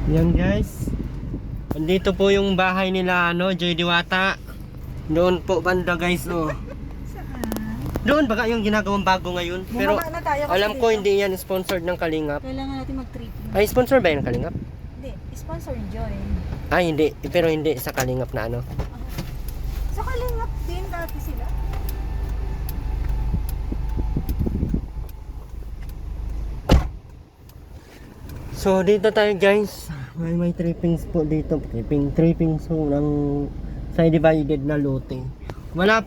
Yan guys. Andito po yung bahay nila Joy Diwata. Doon po banda guys oh. Doon baga yung ginagawang bago ngayon. Pero Bumaba na tayo kasi alam ko dito. hindi yan sponsored ng Kalingap. Kailangan natin mag-tripping. Ay sponsor ba yan ng Kalingap? Hindi, sponsor Joy. Ay hindi, pero hindi sa Kalingap na ano. Sa Kalingap din dati sila. So dito tayo guys. May trippings po dito. Tripping so ng subdivided na lote. Wala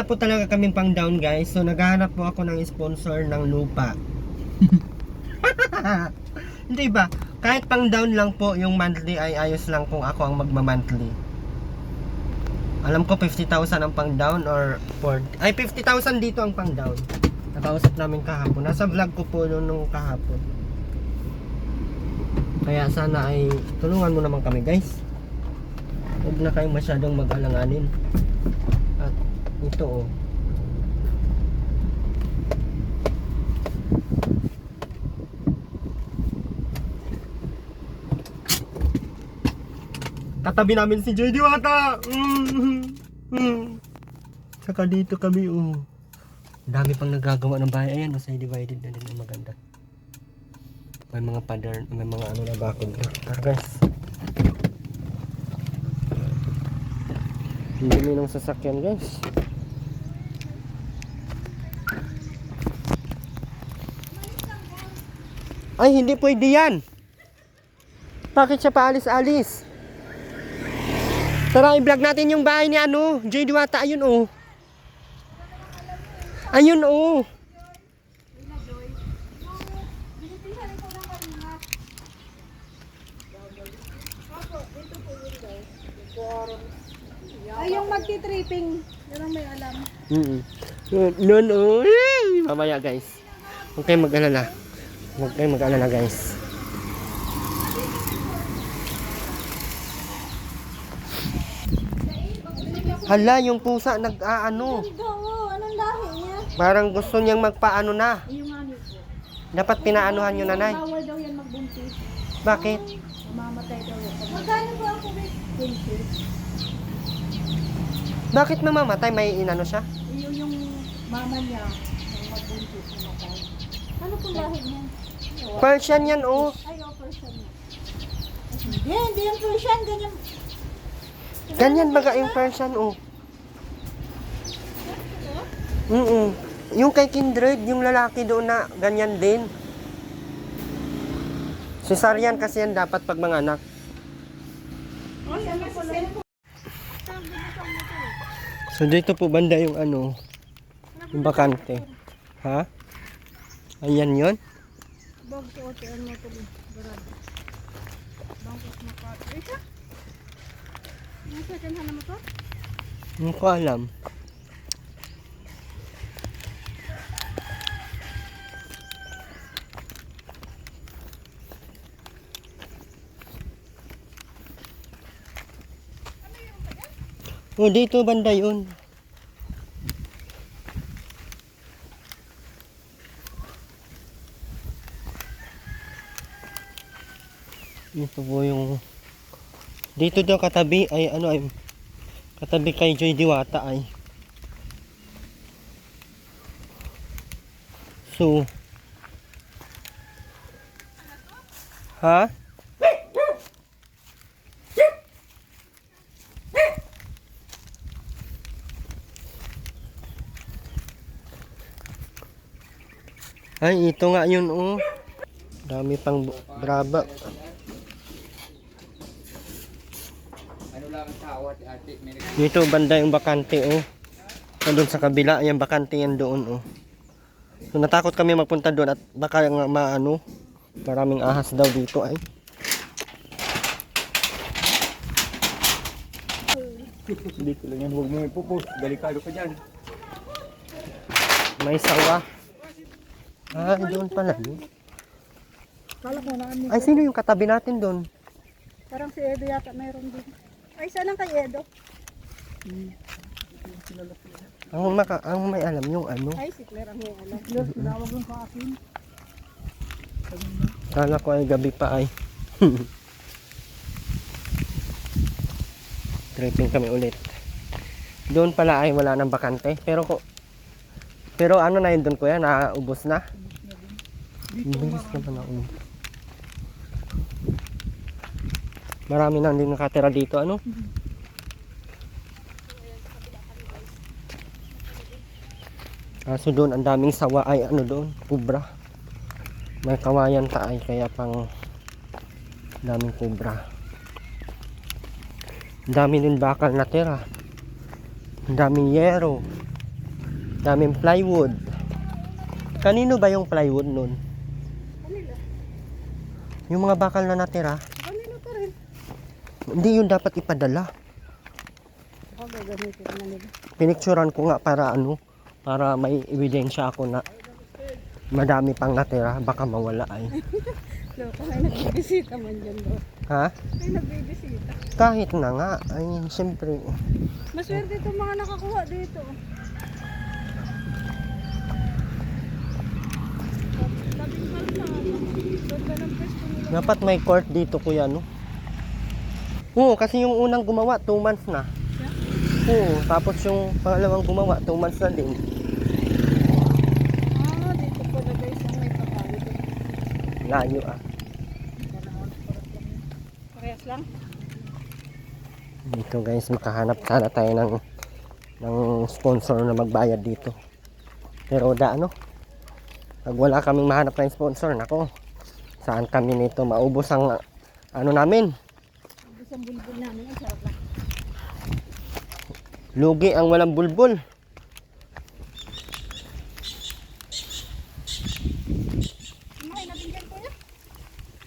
po talaga kaming pang down guys. So naghahanap po ako ng sponsor ng lupa. Hindi ba? Kahit pang down lang po yung monthly ay ayos lang kung ako ang magma-monthly. Alam ko 50,000 ang pang down or 40. Ay 50,000 dito ang pang down. Nakausap namin kahapon. Nasa vlog ko po nung kahapon. Kaya sana ay tulungan mo naman kami guys. Huwag na kayong masyadong mag-alanganin. At ito oh. Katabi namin si Joy Diwata. Saka dito kami oh. Dami pang nagagawa ng bahay. Ayan, nasa divided na din ang maganda. May mga pattern, may mga ano na bakod na. Tara guys. Hindi ng sasakyan guys. Ay, hindi pwede yan. Bakit siya paalis-alis? Tara, i-vlog natin yung bahay ni Joy Diwata. Ayun oh. Ayun oh. Ay, yung magti-tripping. Yun ang may alam. Noon oh. Mamaya guys. Huwag kayong mag-alala. Huwag kayong mag-alala guys. Hala, yung pusa nag-aano. Oo, anong lahi niya? Parang gusto niyang magpaano na. Yung ano po. Dapat pinaanuhan nyo nanay. Bawal daw yan magbuntis. Bakit? Mamamatay daw yan. Magkano po ang kubik? 20. Bakit mamamatay? May inano siya? Yung mama niya, yung magbuntis, mamatay. Ano pong lahi niya? Persian yan oh. Ay, Persian niya. Hindi yung Persian, ganyan. Ganyan baga yung Persian oh. Yung kay Kindred, yung lalaki doon na ganyan din. Cesarean kasi yan dapat pag mga anak. Ay, ano po lang? So dito po banda yung yung bakante. Ha? Ayan yon. Bag sa OTN mo ito. Barado. Bangkos mo ka. Isa? Nasa tinhan mo to? Hindi ko alam. Oh, dito banda yun. Ito po yung dito daw katabi ay katabi kay Joy Diwata ay. So ha? Ay, ito nga yun oh. Dami pang braba. Dito banda yung bakante oh. Doon sa kabila, yung bakante yan doon oh. So natakot kami magpunta doon at baka nga maraming ahas daw dito ay. Hindi ko lang yan, huwag mo ipopost, delikado ka dyan. May sawa. Ah, doon pala yun. Kala ko na ano. Ay, sino yung katabi natin doon? Parang si Edo yata mayroon din. Ay, saan ang kay Edo? Ang may alam yung Ay, si Claire ang may alam. Tinawag yung sa akin. Kala ko ay gabi pa ay. Tripping kami ulit. Doon pala ay wala nang bakante. Pero ano na yun doon kuya? Naubos na? Bilis naman na ubos. Marami nang din nakatira dito ano? So doon ang daming sawa ay ano doon? Kubra. May kawayan ta ay kaya pang daming kubra. Dami din bakal na tira. Daming yero. Daming plywood. Kanino ba yung plywood nun? Kanila. Yung mga bakal na natira, Kanila pa rin. hindi yun dapat ipadala. Ako gagamitin na nila. Pinicturan ko nga para ano, para may ebidensya ako na madami pang natira, baka mawala ay. Loko, may nagbibisita man dyan bro. Ha? May nagbibisita. Kahit na nga, ay siyempre, Maswerte itong mga nakakuha dito. Labing kalsada. Ganda ng pwesto nila. dapat may court dito kuya, no? Oo, kasi yung unang gumawa, 2 months na. Oo, tapos yung pangalawang gumawa, 2 months na din. Dito po na guys ang may papalo doon. Layo ah. Parehas lang. Dito guys, makahanap sana tayo ng sponsor na magbayad dito. Pero ano, pag wala kaming mahanap ng sponsor, nako, saan kami nito maubos ang ano namin? Ubus ang bulbul namin. Ang sarap lang. Lugi ang walang bulbul. Kumain natin dyan kuya.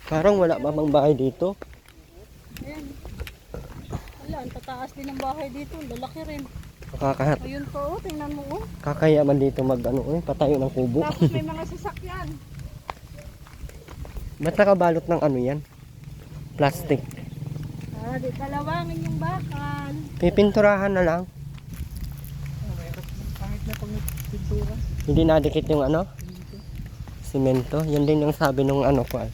Parang wala pa bang bahay dito. Ayan. Wala, ang tataas din ng bahay dito. Lalaki rin. Makakahat. Ayun po, oh, tingnan mo oh. Kakaya man dito mag ano, patayo ng kubo. Tapos may mga sasakyan. Ba't nakabalot ng ano yan? Plastic. Di kalawangin yung bakal. Pipinturahan na lang. Pangit na pang pintura. Hindi nadikit yung ano? Simento. Yan din yung sabi nung ano ko ay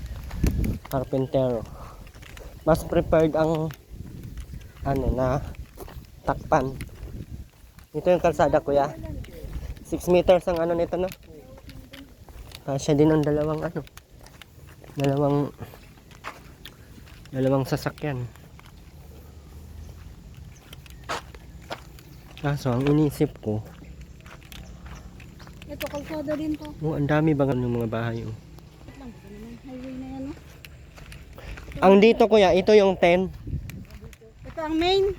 carpentero. Mas prepared ang ano na takpan. Ito yung kalsada kuya. 6 meters ang ano nito no? Kasya din ang dalawang ano. Dalawang sasakyan. Kaso ang inisip ko, Ito, kalsada din to. ang dami ba ng mga bahay oh. Wait lang, ito naman. Highway na yan oh. Ang dito kuya, ito yung 10. Ito ang main.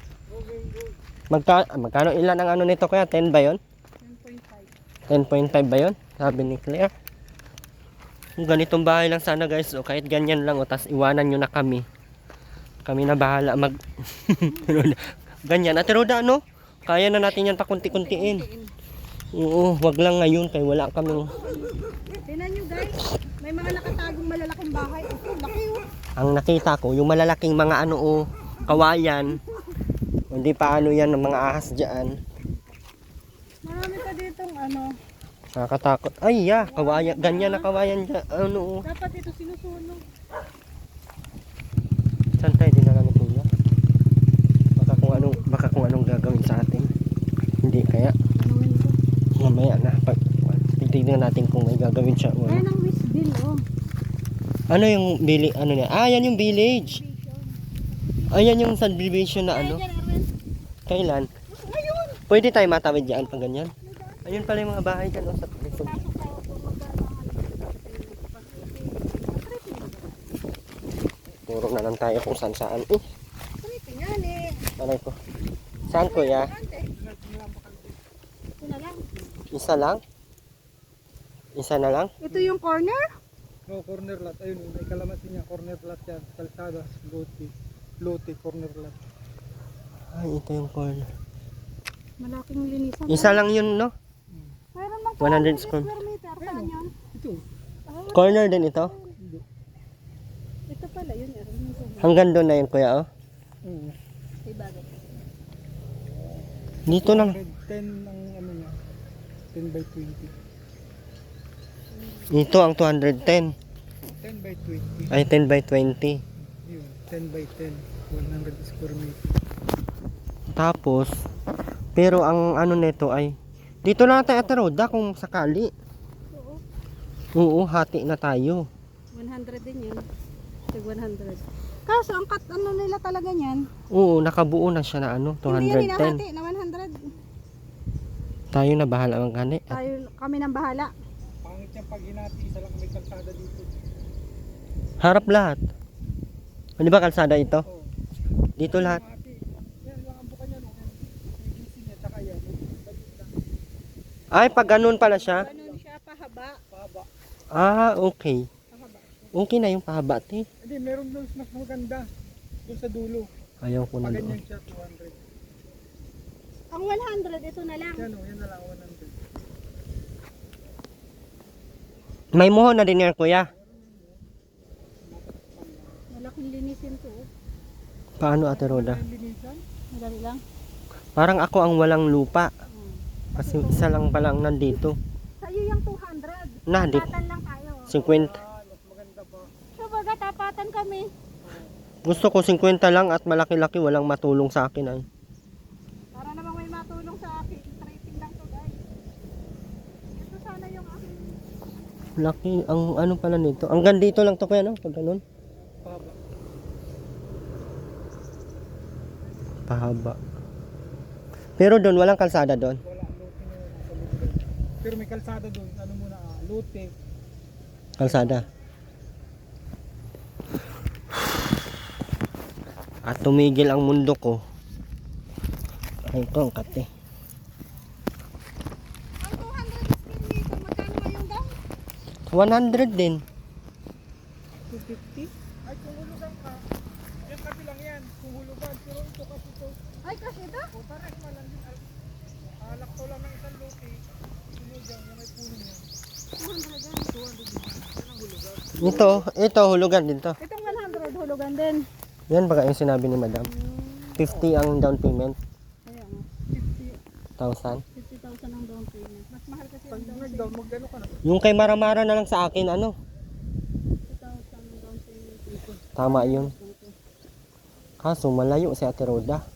Magkano ilan ang ano nito kuya? 10 ba yun? 10.5. 10.5 ba yun? Sabi ni Claire. Kung ganitong bahay lang sana guys, o kahit ganyan lang, o tas iwanan nyo na kami. Kami na bahala mag... ganyan. Ate Roda, ano? Kaya na natin yan pakunti-kuntiin. Oo, wag lang ngayon kay wala kaming... Tingnan nyo guys. May mga nakatagong malalaking bahay. Ito, laki oh. Ang nakita ko, yung malalaking mga ano o kawayan. Hindi pa ano yan ng mga ahas dyan. Marami pa ditong ano. Nakakatakot. Ay, kawayan. Ganyan na kawayan dyan. Ano o. Dapat ito sinusunog. Saan tayo dinala ni Kuya? Baka kung anong gagawin sa atin. Hindi kaya. Tanungin ko. Mamaya na. Titignan natin kung may gagawin siya. O Ayan ano. ang wish bill oh. Ano yung village? Ano niya? Yan yung village. Ayan yung subdivision na ano. Ayan, Erwin. Kailan? Ngayon. Pwede tayo matawid dyan pag ganyan. Ayun pala yung mga bahay dyan. Sa likod. Pasok tayo po Turo na lang tayo kung saan saan. Tripping yan eh. Aray ko. Saan kuya? Ito na lang. Isa lang? Isa na lang? Ito yung corner? No, corner lot. Ayun, may kalamansi niya. Corner lot yan. Kalsada, lote, corner lot. Ay, ito yung corner. Malaking linisan. Isa lang yun, no? Mayroon lang 100 square. meter. Saan yun? Ito. Corner din ito? Hindi. Ito pala yun. Erwin. Hanggang doon na yun, kuya, oh. May bagay. Dito na. 10 ang ano niya. 10 by 20. Ito ang 210. 10 by 20. Ay, 10 by 20. Yun, 10 by 10. 100 square meter. Tapos, pero ang ano nito ay, dito na tayo Ate Roda kung sakali. Oo. Oo, hati na tayo. 100 din yan. Tig 100. Kaso ang cut ano nila talaga niyan. Oo, nakabuo na siya na ano, Hindi yan 210. hinahati na 100. Tayo na bahala magkani. Kami nang bahala. Pangit yung pag hinati, isa lang may kalsada dito. Harap lahat. Di ba kalsada ito? Oo. Dito lahat. Hati. Yan lang ang buka niya. No? Yung GC niya, tsaka yan. Balik lang. Ay, pag ganun pala siya. Ganun siya pahaba. Pahaba. Ah, okay. Pahaba. Okay na yung pahaba, te. Hindi, meron doon mas maganda. Doon sa dulo. Ayaw ko na Pag doon. ganyan siya, 200. Ang 100 ito na lang. Yan o, yan na lang 100. May muho na din yan, kuya. Malaking linisin to. Oh. Paano, Ate Roda? Ang linisan. Madali lang. Parang ako ang walang lupa. Hmm. Kasi isa lang palang nandito. Sa iyo yung 200. Na, di. Tapatan lang tayo. 50. Ah, mas maganda pa. So baga tapatan kami. Gusto ko 50 lang at malaki-laki. Walang matulong sa akin ay. Para namang may matulong sa akin. Tracing lang to guys. Ito sana yung aking. Laki. Ang ano pala nito. Hanggang dito lang to kuya, no? Pag ganun. Pahaba. Pahaba. Pero doon, walang kalsada doon. Wala, lote na yun. Nasa loob. Pero may kalsada doon. Ano muna, lote. Kalsada. At tumigil ang mundo ko. Ay, ito ang kate. Ang 200 square meter. Magkano ngayong daw? 100 din. 250? Ay, kung hulugan ka. Yung kabilang yan. Kung hulugan. Pero ito kasi ito. Ay kasi ito? O pares man lang din. Alak to lang ng isang lote. Sunod yan. Yung may puno niya. 200 yan. 200. Yan ang hulugan. Ito hulugan din to. Itong 100 hulugan din. Yan baga yung sinabi ni madam. 50 ang down payment. Kaya nga. 1,000. 50,000 ang down payment. Mas mahal kasi Pag ang down nag-down, payment. mag-ano ka na. Yung kay Maramara na lang sa akin, ano? 50,000 ang down payment. Tama yun. Kaso malayo si Ate Roda. Ito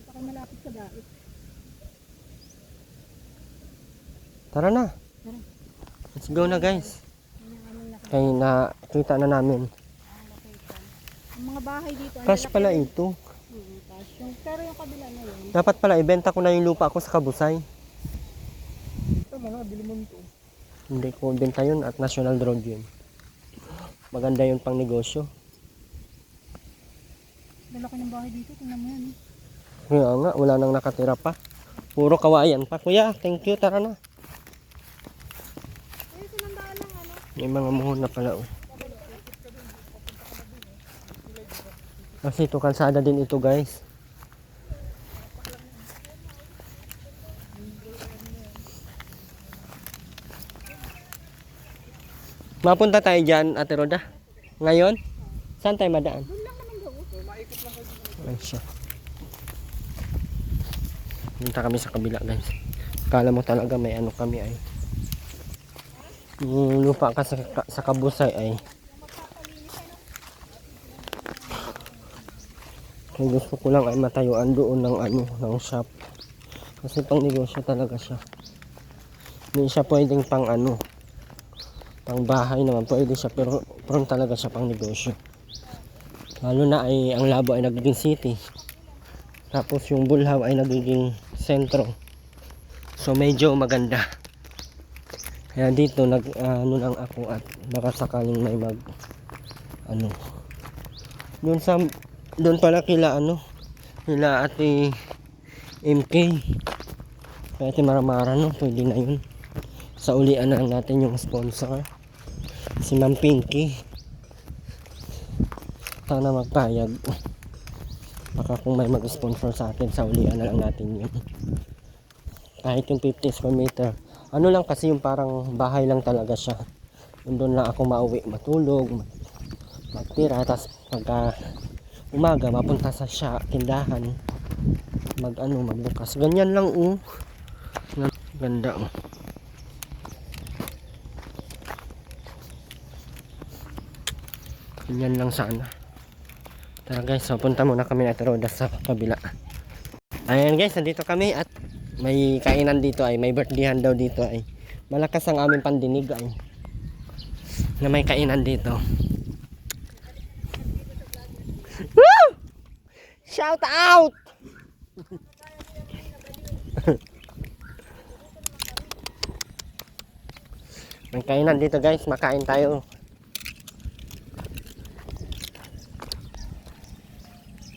pa malapit sa dait. Tara na. Tara. Let's go na guys. Yan ang aming nakita. Kaya nakita na namin. Ang mga bahay dito. ang Cash lalaki pala yun. ito. Cash. Pero yung kabila na yun. Dapat pala ibenta ko na yung lupa ko sa Kabusay. Tama na, bili mo nito. Hindi ko ibenta yun at National Road yun. Maganda yun pang negosyo. Lalaki ng bahay dito. Tingnan mo yan. Kaya nga, wala nang nakatira pa. Puro kawayan pa. Kuya, thank you. Tara na. Eh, sinandaan lang ano. May mga muhon na pala. Oh. Kasi ito, kalsada din ito guys. Mapunta tayo dyan, Ate Roda. Ngayon? Saan tayo madaan? Doon lang naman daw. Ayan siya. Punta kami sa kabila guys. Kala mo talaga may ano kami ay. Yung lupa kasi sa Kabusay ay. Kung gusto ko lang ay matayuan doon ng ano, ng shop. Kasi pang negosyo talaga siya. Hindi siya pwedeng pang ano, pang bahay naman pwede siya pero talaga siya pang negosyo. Lalo na ay ang Labo ay nagiging city. Tapos yung Bulhaw ay nagiging sentro. So medyo maganda. Kaya dito ano lang ako at baka sakaling may mag ano. Doon pala kila ano, kila Ate MK. Kaya Ate Maramara no, pwede na yun. Sa ulian na lang natin yung sponsor. Si Ma'am Pinky. Sana magpayag. Baka kung may mag-sponsor sa atin, sa ulian na lang natin yun. Kahit yung 50 square meter. Ano lang kasi yung parang bahay lang talaga siya. Doon lang ako mauwi, matulog, magtira. Tapos pagka umaga, mapunta sa tindahan. Magbukas. Ganyan lang Ganda Yan lang sana. Tara guys, so punta muna kami na Roda sa kabila. Ayan guys, nandito kami at may kainan dito ay may birthdayhan daw dito ay malakas ang aming pandinig ay na may kainan dito. Woo! Shout out! May kainan dito guys, makain tayo.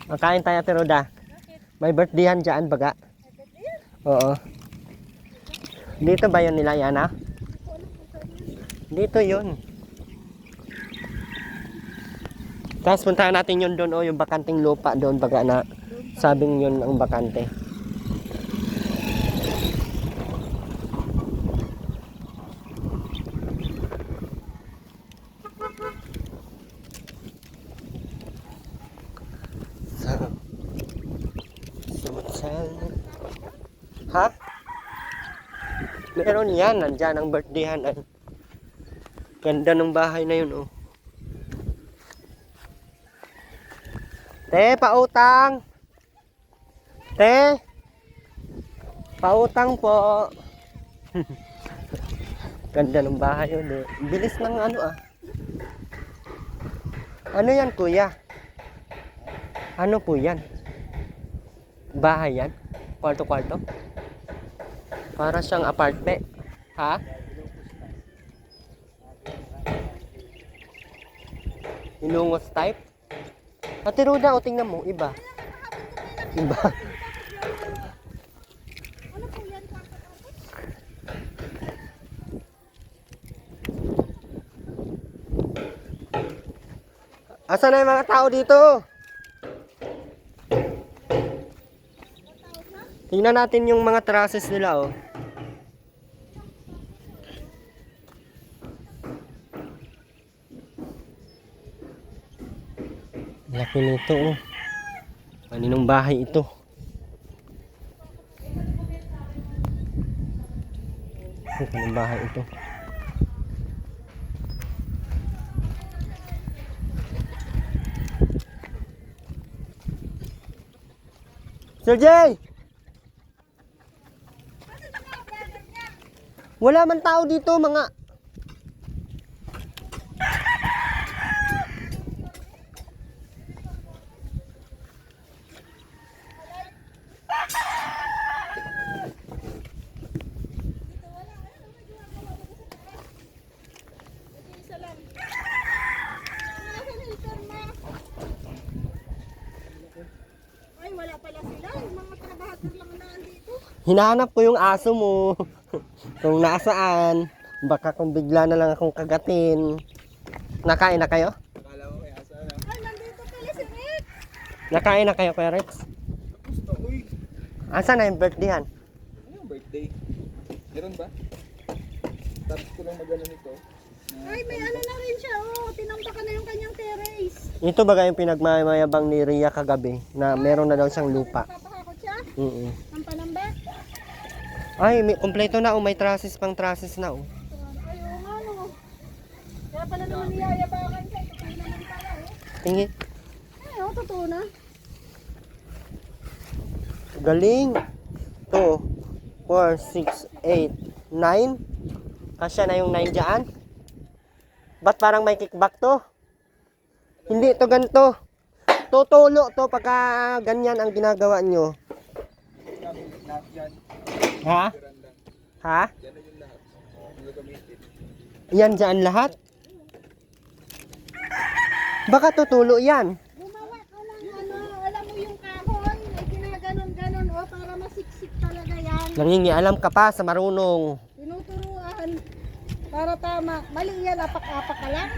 Makain tayo Ate Roda. May birthdayhan dyan baga. Oo. Dito ba yun nila Yana? Dito yun. Tapos puntahan natin yun doon yung bakanting lupa doon baga na sabing yun ang bakante. Ha? Meron yan, nandyan ang birthdayhan ay. Ganda ng bahay na yun oh. Te, pautang. Te. Pautang po. Ganda ng bahay yun eh. Bilis ng ano ah. Ano yan kuya? Ano po yan? Bahay yan? Kwarto-kwarto? Para siyang apartment. Ha? Inungos type? Ate Roda, o tingnan mo, iba. Iba. Asan na yung mga tao dito? Tingnan natin yung mga terraces nila oh. Laki nito oh. Kaninong bahay ito? Kaninong bahay ito? Sir Jay! Wala man tao dito mga. Ay, wala pala sila. Yung mga trabahador lang na andito. Hinahanap ko yung aso mo. Kung nasaan. Baka kung bigla na lang akong kagatin. Nakain na kayo? Akala ko kaya asa na. Ay, nandito pala si Rick. Nakain na kayo Kuya Rex? Gusto, uy. Asan na yung birthdayhan? Ano yung birthday? Meron ba? Tapos ko lang magano nito. Ay, may ano na rin siya. Oh, tinambakan na yung kanyang terrace. Ito baga yung pinagmamayabang ni Ria kagabi na meron na daw siyang lupa. Napapakakot siya. Mm-mm. Ang panambak. Ay, may kompleto na oh, may trusses pang trusses na oh. Ay, oo nga no. Kaya pala naman niyayabakan siya. Totoo naman pala oh. Tingin. Ay, oh, totoo na. Galing. 2, 4, 6, 8, 9. Kasya na yung 9 dyan. Ba't parang may kickback to? Hindi to ganito. Tutulo to pagka ganyan ang ginagawa nyo. Lahat yan. Ha? Veranda. Ha? Yan na yung lahat. Yung gagamitin. Yan dyan lahat? Baka tutulo yan. Gumawa ka lang ano, alam mo yung kahoy, may ginaganon-ganon oh, para masiksik talaga yan. Nangingialam ka pa sa marunong. Tinuturuan para tama. Mali yan, apak-apak ka lang.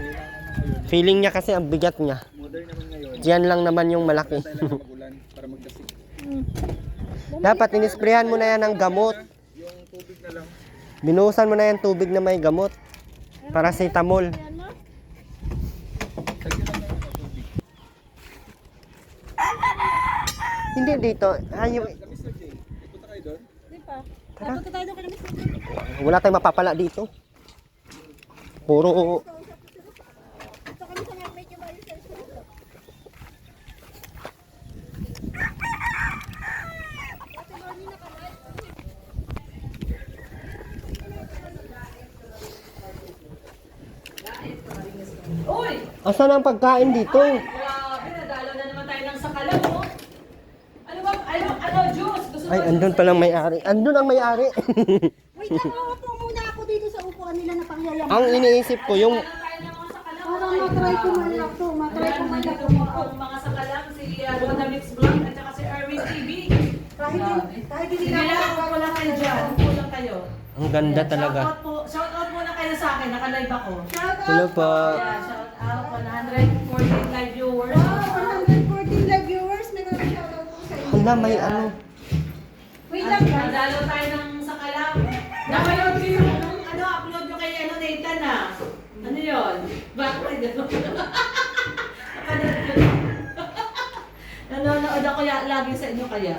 Feeling niya kasi ang bigat niya. Modern naman ngayon. Diyan lang naman yung malaki. Tayo lang magulan para magdasik. Dapat inisprehan mo na yan ng gamot. Yung tubig na lang. Binuhusan mo na yan tubig na may gamot. Paracetamol. Yan mo? Lagyan lang ng tubig. Hindi dito. Ay, Kami Sir Jay. Punta kayo doon? Di pa. Tara. Punta tayo doon kay Mr. wala tayong mapapala dito. Puro Ito kami sa medyo malis Asan ang pagkain dito? Grabe, nadalo na naman tayo ng sakalam, oh. Ano ba? Ano, juice? Gusto mo Ay, juice? andun palang may-ari. Andun ang may-ari. Wait lang, maupo muna ako dito sa upuan nila na pangyayang. Ang iniisip ko, yung... Nadalo tayo ng mga sakalam. Parang matry ko man lang to. Matry ko man lang Nandito to. po ang mga sakalam, si Rona Mix Vlog at saka si Erwin TV. Kahit hindi Sige na lang, ako wala kayo dyan. Kulang kayo. Ang ganda talaga. Shout out muna kayo sa akin, naka-live ako. Shout Hello out. po. Yeah, shout out, 114 live viewers. Wow, 114 live viewers. May mga shout out po sa inyo. Hala, may ano. Wait lang guys. Nadalo tayo ng sakalam. Napanood ko yung upload nyo kay Nathan ah. Ano yun? Bakit may gano'n? Napanood ko. Nanonood ako lagi sa inyo kaya.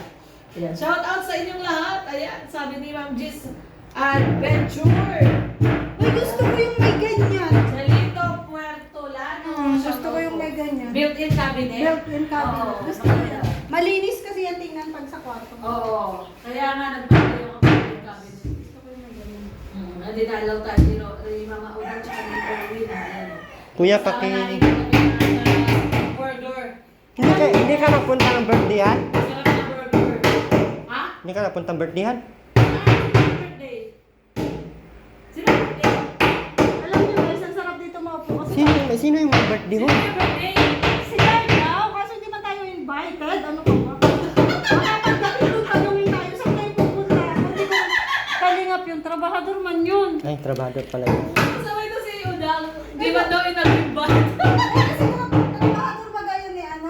Ayan. Shout out sa inyong lahat. Ayan, sabi ni Ma'am Gis Adventure. Uy, gusto ko yung may ganyan. Salito Puerto Lano. Gusto ko yung may ganyan. Built-in cabinet. Built-in cabinet. Oo, Gusto ko yan. Malinis kasi yan tingnan pag sa kwarto. Oo. Kaya nga nagpapalito yung built-in cabinet. Gusto ko yung may ganyan. Dinalaw tayo ni Mama Uda tsaka ni Erwin. Ayan. Kuya, Kasama paki... namin kami ng burger. Hindi ka napunta ng birthday-han? Sarap na burger. Ha? Hindi ka napunta ng birthday-han? Birthday. Sino birthday? Alam niyo guys, ang sarap dito maupo kasi. Sino yung may birthday ho? Sino birthday? Si Guy daw, kaso hindi man tayo invited. Ano ka ba? Makapagdating doon, tanungin tayo. Saan tayo pupunta? Hindi ko kalingap yun. Trabahador man yun. Ay, trabador pala yun. Kasama ito si Udang. Di ba daw inag-invite? Kasi trabahador ba gayon ni ano?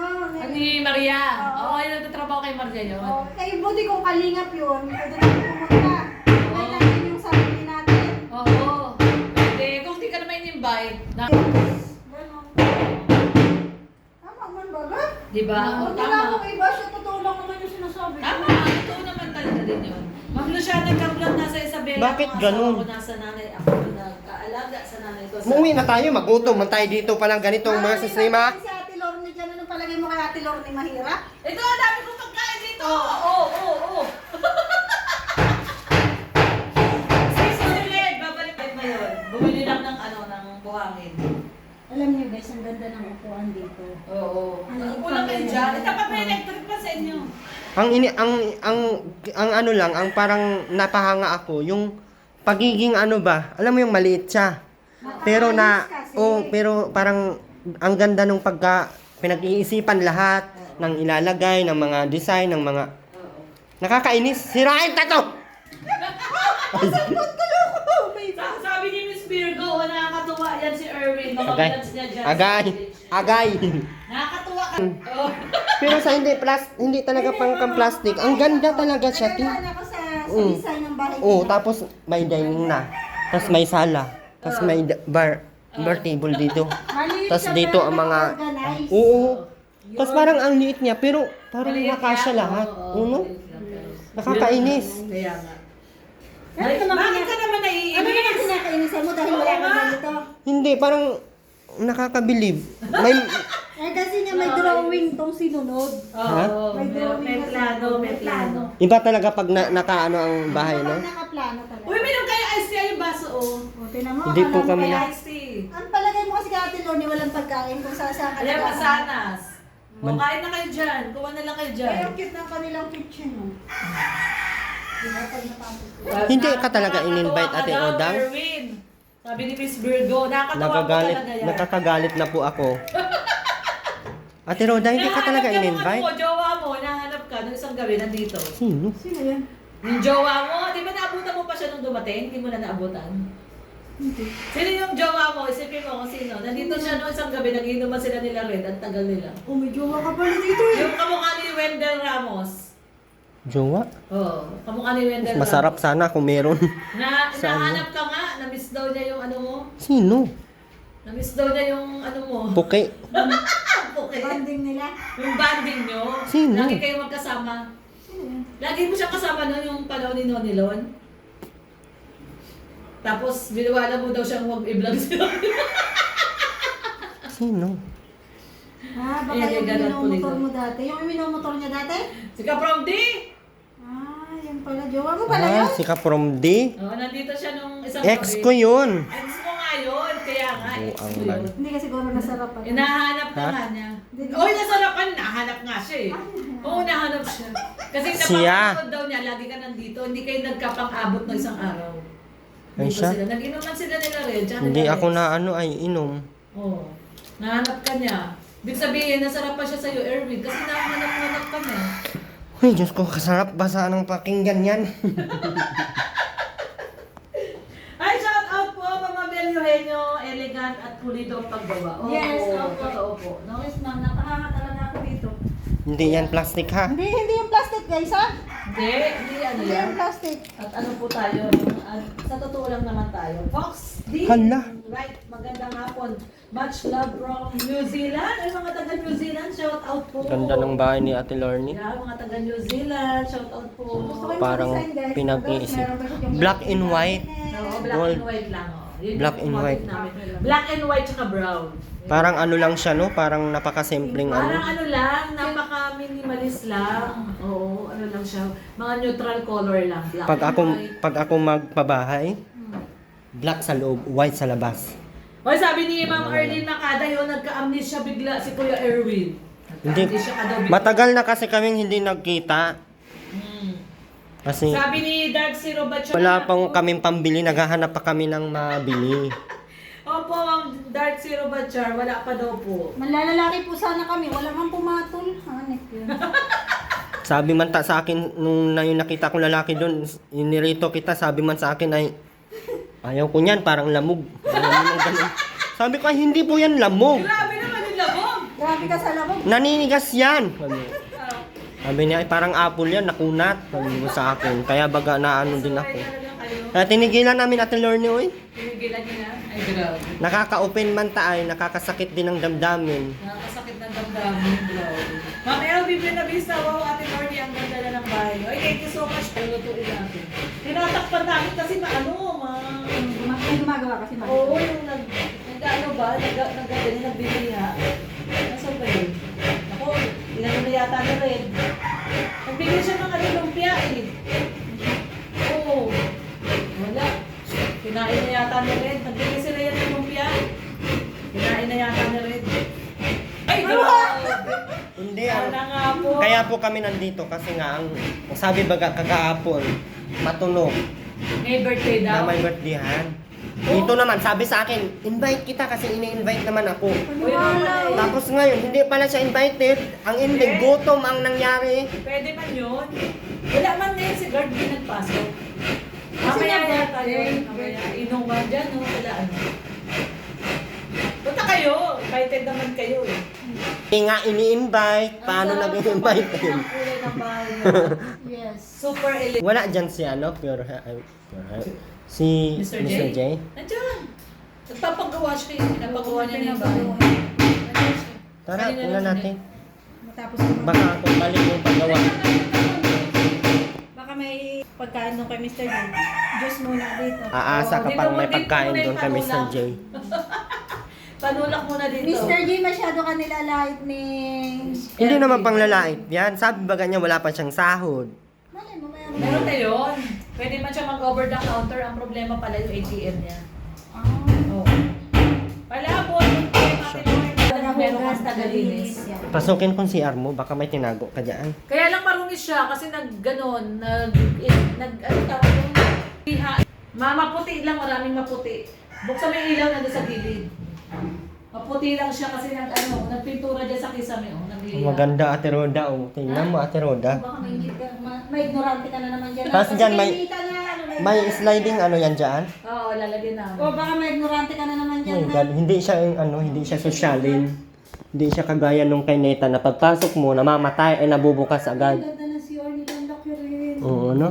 Ni Maria. Oo. Oo, yung nagtatrabaho kay Maria yun. Oh, eh, buti kung kalingap yun. Pwede tayo pumunta. Kaya natin yung sarili natin. Oo. Pwede. Kung di ka naman in-invite. Ganon. Tama man ba ba? Di ba? Oo, Huwag nila tama. akong iba siya. Totoo lang naman yung sinasabi ko. Tama, totoo naman talaga din yun. Ma'am Luciana Carlot, nasa Isabela. Bakit Ang ganun? asawa ko nasa nanay. Ako nagkaalaga sa nanay ko. Umuwi na tayo, magutom man tayo dito palang ganitong mga Di ba sistema. Si Ate Lorne dyan, anong palagay mo kay Ate Lorne mahirap? Ito, ang dami kong pagkain dito. Oo. Susunod, babalik kayo ngayon. Bumili lang ng ng buhangin. Alam niyo guys, ang ganda ng upuan dito. Oo. Ano, Kulang kayo dyan. Itapat may electric pa sa inyo. Ang ano lang, ang parang napahanga ako, yung pagiging ano ba, alam mo yung maliit siya. Pero pero parang ang ganda nung pinag-iisipan lahat ng ilalagay, ng mga design, ng mga nakakainis. Sirain ta to! Sabi ni Miss Virgo, nakakatuwa yan si Erwin. Mga Agay. vlogs niya dyan. Agay. Nakakatuwa ka. Oo. Pero sa hindi talaga pang plastic. Ang ganda talaga siya, ti. Nagdaan ako sa Mm. design ng bahay. Oo, tapos may dining na. Tapos may sala. Tapos may bar table dito. Maliit Tapos siya, dito pero ang mga... naka-organize. Oo. Tapos parang ang liit niya, pero parang Maliit nakasya yan. lahat. Oo, Uno? maliit lang, pero- Nakakainis. Kaya nga. Ano naman Bakit ka naman Ano naman naiinis? kinakainisan mo dahil wala ka ganito? Hindi, parang nakakabilib. May... Eh kasi niya may drawing tong sinunod. Ha? Oo, May drawing may na plano, sinunod. may plano. Iba talaga pag nakaano ang bahay, no? Kapag nakaplano talaga. Uy, minum kayo ice tea yung baso, oh. O, tinan mo. Hindi po akala mo kami kaya- na- Ice tea. Ang palagay mo kasi kay Ate Lorne, walang pagkain kung saan ka Alam, nag-aaral. pasanas. O, Man- kain na kayo dyan. Kuha na lang kayo dyan. Kaya ang cute ng kanilang kitchen, no? Diba, pag natapos ko. Hindi ka talaga Nakakatuwa in-invite, ka Ate daw, Odang? Erwin. Sabi ni Miss Virgo, nakakatawa po talaga yan. Nakakagalit na po ako. Ate Roda, hindi ka talaga Nahanap in-invite? mo, jowa mo, nahanap ka nung isang gabi nandito. Sino? Sino yan? Yung jowa mo, di ba naabutan mo pa siya nung dumating? Hindi mo na naabutan? Hindi. Sino yung jowa mo? Isipin mo kung sino. Nandito siya nung isang gabi, nag-inuman sila nila Red. Ang tagal nila. Oh, may jowa ka pala dito eh. Yung kamukha ni Wendell Ramos. Jowa? Oo, kamukha ni Wendell Masarap Ramos. sana kung meron. Saan Nahanap ka nga, na-miss daw niya yung ano mo. Sino? Na-miss daw niya yung ano mo. Puke. Okay. Banding nila. Yung banding nyo. Sino? Lagi kayo magkasama. Sino yan? Lagi mo siya kasama noon yung panahon ni Nonilon. Tapos, biniwala mo daw siyang huwag i-vlog sila. Sino? Ah, baka Ayan, yung ganun po minomotor nito. mo dati. Yung minomotor niya dati? Si Kaprom D! Ah, yan pala. Jowa mo pala Ah, yun? si Kaprom D. Oh, nandito siya nung isang Ex gabi. ko yun. Ex mo nga yun. Kaya nga, ang man. Hindi ka siguro nasarapan. Hinahanap ka Ha? nga niya. Oy, nasarapan. Nahanap nga siya eh. Oo, nahanap siya. Kasi Siya. napapagod daw niya, lagi ka nandito. Hindi kayo nagkapang-abot ng isang araw. Ay, Dito siya? sila. Nag-inuman sila nila rin. tsaka Hindi nila ako Rex. na ano ay inom. Oo. Nahanap ka niya. Ibig sabihin, nasarapan siya sa'yo, Erwin. Kasi nahanap-hanap ka niya. Uy, Diyos ko, kasarap basa ng pakinggan yan. Ay, shout out po, Mama Bel Eugenio. Elegant at pulido ang paggawa. Oo, Yes, opo. Totoo po. No, yes ma'am, napahanga talaga ako dito. Hindi yan plastic ha. Hindi yung plastic guys ha? Hindi ano Hindi yan. yung plastic. At ano po tayo, sa totoo lang naman tayo. Fox D. Hala. Right, magandang hapon. Much love from New Zealand. Ay, mga taga New Zealand, shout out po. Ganda ng bahay ni Ate Lorne. Yeah, mga taga New Zealand, shout out po. Gusto ko yung Parang design, guys. pinag-iisip. Meron ba yung Black and white. Oo, black Gold. and white lang. Oh. Yun Black yung and motive white. namin. Black and white tsaka brown. Parang ano lang siya no? Parang napakasimpleng Parang ano. ano lang, napaka-minimalist lang. Oo, ano lang siya. Mga neutral color lang. Black Pag and ako white. pag ako magpabahay, black sa loob, white sa labas. Hoy, sabi ni Ma'am Arlene Macada, yun, nagka-amnesia bigla si Kuya Erwin. Hindi. Nagka-amnesia ka daw bigla. Matagal na kasi kaming hindi nagkita. Hmm. Kasi Sabi ni Dark Zero Batch, wala pang kaming pambili, naghahanap pa kami ng mabili. Opo, Ma'am Dark Zero Batchar, wala pa daw po. Manlalalaki po sana kami, wala mang pumatol. Hanip yun. Sabi man ta sa akin, nung na yung nakita ko lalaki doon, inirito kita, sabi man sa akin ay, ayaw ko niyan, parang lamog. Ayaw mo ng ganun. Sabi ko, ay hindi po yan lamog. Grabe naman yung labog! Grabe ka sa labog. Naninigas yan. Sabi, Ah, sabi niya, ay parang apple yan, nakunat. Sabi mo sa akin, kaya baga na ano din ako. Sorry talaga kayo. Kaya tinigilan namin Ate Lorne, oy. Tinigilan niyo na? Ay, grabe. Nakaka-open man ta ay, nakakasakit din ng damdamin. Nakakasakit ng damdamin, grabe. Ma'am LB Benavista, wow, Ate Lorne, ang ganda na ng bahay. Oy, thank you so much. Pulutuin natin. Tinatakpan namin kasi May gumagawa kasi ma'am. Oo, yung nag-ano ba? Nag-ganyan, nagbibigha. Nasaan ba yun? Ako, tinanong na yata ni Red. Nagbigay siya ng lumpia eh. Oo. Wala. Kinain na yata ni Red. Nagbigay sila yan ng lumpia. Kinain na yata ni Red. Ay, grabe! Hindi Wala nga po. Kaya po kami nandito kasi nga ang sabi baga kagahapon matunog May birthday na daw. may birthdayhan. Dito naman sabi sa akin, invite kita kasi ini-invite naman ako. Uy, naman eh. Tapos ngayon hindi pala siya invited. Ang ending Eh? gutom ang nangyari. Pwede man yun. Wala man ngayon si guard din nagpasok. Mamaya yata yun. Mamaya inuman dyan, no? Wala ano. Punta kayo. Invited naman kayo eh. Hindi nga ini-invite. Paano Ang sarap nag-invite ng yun? kulay ng bahay niya. Yes. Super elite. Wala dyan si ano, si Mr. Mr. J. Nandiyan. Nagpapagawa siya eh. Pinapagawa niya na yung bahay. Tara, Kanina una lang natin. Matapos naman. Baka kung balik yung paggawa. Baka may pagkain doon kay Mr. J. Diyos muna dito. Aasa Oo, ka dito pang mo- may dito pagkain muna doon kay yung Mr. panulak. J. Panulak muna dito. Mr. J masyado ka nilalait ni... Hindi naman pang lalait yan. Sabi baga niya wala pa siyang sahod. Malay mo, Meron na yun. Pwede man siya mag-over the counter. Ang problema pala yung ATM niya. Ah. Oo. Palabot. Meron kang tagalinis. Pasukin kong CR mo, baka may tinago ka dyan. Kaya lang marungis siya kasi nag-ganon. Ano tawag yung piha. Maputi lang, maraming maputi. Buksan mo yung ilaw na doon sa gilid. Maputi lang siya kasi nagpintura dyan sa kisame. Oh, Maganda Ate Roda, oh. Tingnan mo Ate Roda. Baka may ignorante ka na naman dyan. Tapos dyan may- Kasi kita na, May sliding ano yan dyan? Oo, lalagyan namin. O baka may ignorante ka na naman Oh dyan. my God, hindi siya yung ano, hindi siya sosyalin. Hindi siya kagaya nung kay Neta na pagpasok mo, namamatay, ay nabubukas Ang agad. ganda na si Orly lang, laki rin. Oo, no?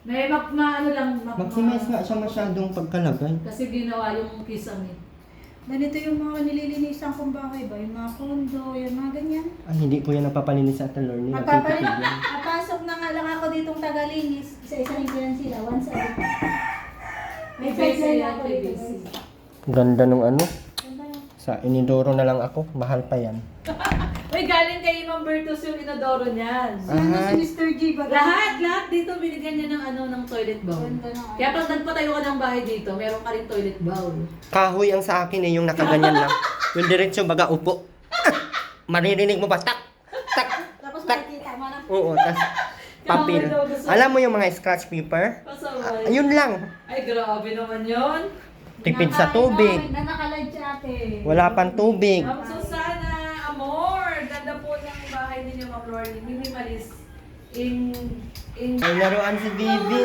May ano lang. Maximize nga siya masyadong pagkalagay. Kasi ginawa yung kisame. Ganito yung mga nililinisan kong bahay ba? Yung mga kondo, yung mga ganyan. Ay, hindi po yan napapalinis sa Ate Lorne. Papasok na nga lang ako ditong tagalinis. Isa-isa rin ko yan sila, once a week. May Busy size yan, ako may dito. busy. guys. Ganda nung ano. Ganda yan. Sa inidoro na lang ako, mahal pa yan. Uy, galing kay Ma'am Bertus yung inodoro niyan. Ano si Mr. G ba? Lahat dito binigyan niya ng ng toilet bowl. Ganda na. Kaya pag nagpatayo ka ng bahay dito, meron ka rin toilet bowl. Kahoy ang sa akin eh, yung nakaganyan lang. Yung diretso baga upo. Maririnig mo ba? Tak! Tak! Tapos Tak! makikita mo na. Oo, tas papel. Alam mo yung mga scratch paper? Pasaway. Ayun lang. Ay, grabe naman yun. Tipid sa tubig. Na nakalive si ate. Wala pang tubig. Ma'am Susana, amor. Ganda po ng bahay ninyo, Ma'am Lordy. Minimalist. In... Ay, laruan si Bibi.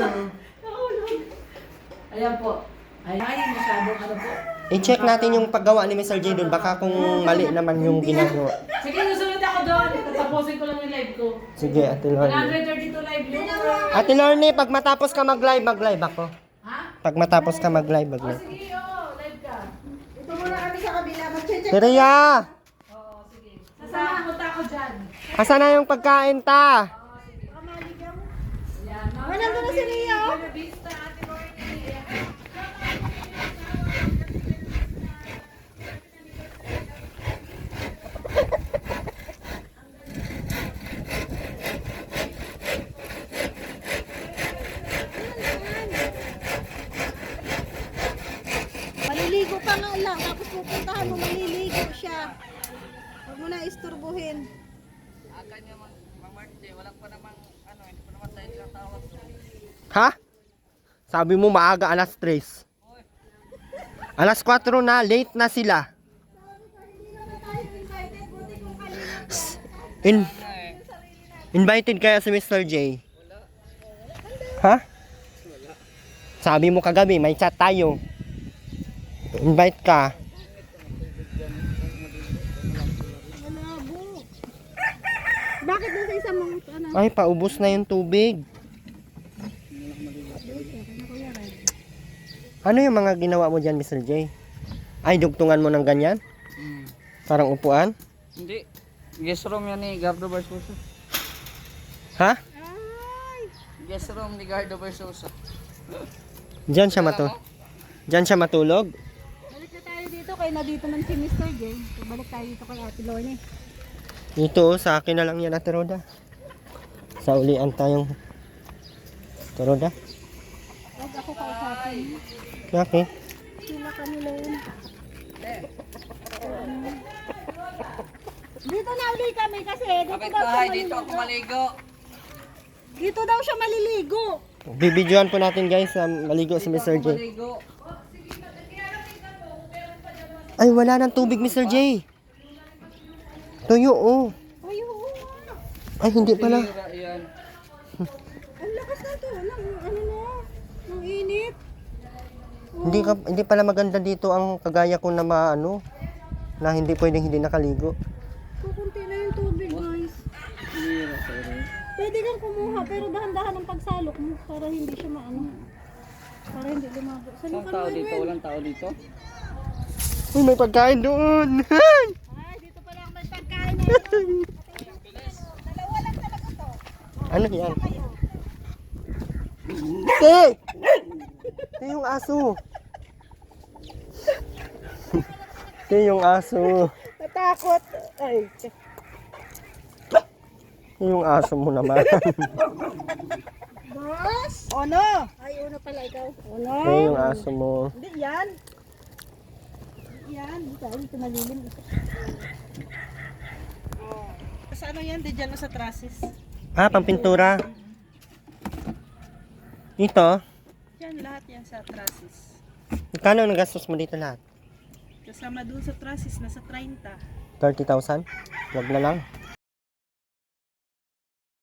Ayan po. Ay, masyadong ano po. I-check natin yung paggawa ni Mr. J doon. Baka kung mali naman yung ginagawa. Sige, susunod ako doon. Tatapusin ko lang yung live ko. Sige, Ate Lorne. 132 live viewer. Ate Lorne, pag matapos ka mag-live ako. Ha? Pag matapos ka mag-live, O mag-live. sige, live ka. Ito muna kami sa kabila. Mag-check. Tereya! Oo, sige. Sasama punta ako dyan. Asa na yung pagkain ta? Ayan. Nandun na si Ria, oh. Buena Vista, Ate Lordy. Maliligo ka nga lang. Tapos pupuntahan mo, maliligo siya. Huwag mo na isturbuhin. Ha? Sabi mo maaga alas 3. Alas 4 na, late na sila. In Invited kaya si Mr. J? Ha? Sabi mo kagabi, may chat tayo. Invite ka. Malabo. Bakit nasa isang mga ano? Ay, paubos na yung tubig. Ano yung mga ginawa mo dyan, Mr. J? Ay, dugtungan mo ng ganyan? Parang upuan? Hindi. Guest room yan ni Gardo Barsosa. Ha? Guest room ni Gardo Barsosa. Diyan siya Diyan siya matulog? Balik na tayo dito kay na dito man si Mr. J. Balik tayo dito kay Ate Lorne. Dito, sa akin na lang yan, Ate Roda. Sa ulian tayong... Ate Roda? Huwag ako kausapin. Okay. Sila kami lang. Dito na uli kami kasi dito daw siya Dito ako maligo. Dito daw siya maliligo. Bibidyoan po natin guys, maligo si Mr. J. Maligo. Ay, wala ng tubig, Mr. J. Tuyo, oh. Ay, oo. Ay, hindi pala. Tira yan. Ang lakas na to. Ano na? Ang init. Hindi pala maganda dito ang kagaya ko na na hindi pwedeng hindi nakaligo. Kukunti na yung tubig, guys. Tira, sorry. Pwede kang kumuha pero dahan-dahan ang pagsalok mo para hindi siya para hindi lumago. Saan tao dito? Walang tao dito? Uy, may pagkain doon. Ay! Ay, dito pa lang may pagkain na yun. Dalawa lang talaga to. Ano yan? Te! Te yung aso. Te yung aso. Natakot. Ay. Te yung aso mo naman. Boss? Ono? Ay, uno pala ikaw. Ono? Te yung aso mo. Hindi, yan. Yan, dito malilim. Sa ano yan? Di dyan sa trasis. Ah, pampintura. Ito, Yan, lahat yan sa trasis. magkano ang nagastos mo dito lahat? Kasama dun sa trasis, nasa 30. 30,000? Wag na lang.